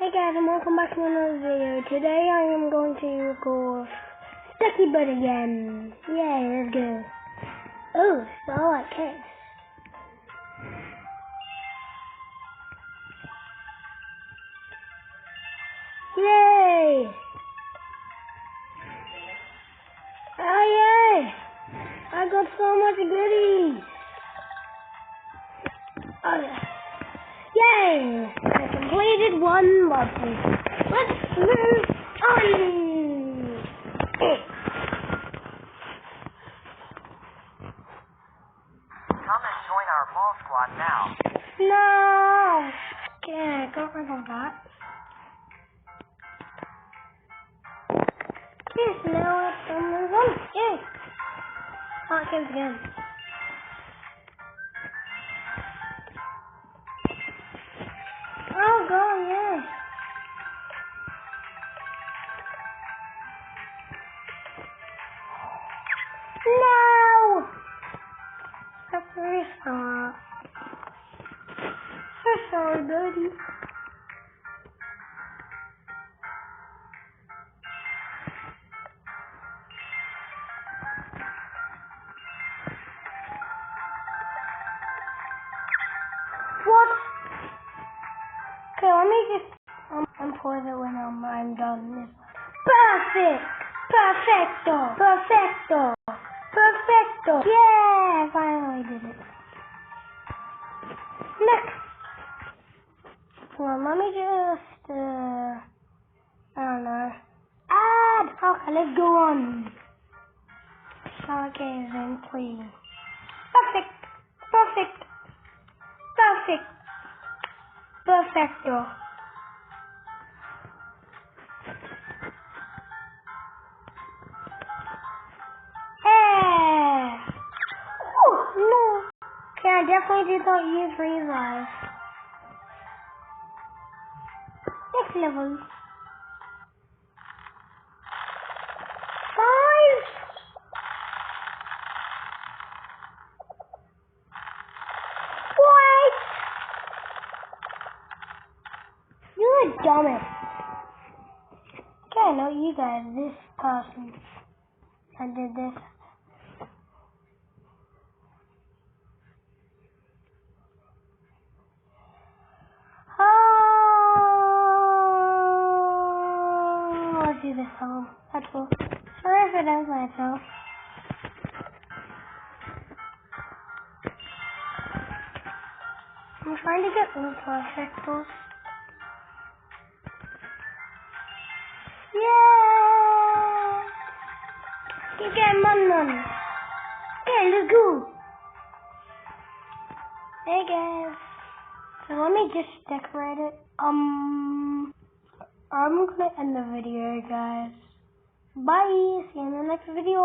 Hey guys, and welcome back to another video. Today I am going to record Stacky again. Yay, let's go. Oh, I like cakes. Yay! Oh yay! I got so much goodies. Oh yeah. Yay! I completed one level. Let's move on. Come and join our ball squad now. No! Okay, I got rid of that. Yes, now it's on the run. Yay! Oh, it comes again. Oh, go, yeah. No! That's very sorry. So sorry, buddy. What? Okay, let me just unpause it when I'm done. Perfect! Perfecto! Perfecto! Perfecto! Yeah! I finally did it. Next! Well, let me just, I don't know. Add! Okay, let's go on. Okay, then please. Perfect! Perfect! Perfect! Perfecto! Hey! Oh, no! Okay, I definitely did not use revive. Next level. 5! What? You're a dumbass. Okay, I know you guys, this person. I did this. Oh, let's do this song. That's cool. Sorry if I don't myself. I'm trying to get blue perfectos. Yeah! You get one. Okay, let's go. Hey guys. So let me just decorate it. I'm gonna end the video, guys. Bye. See you in the next video.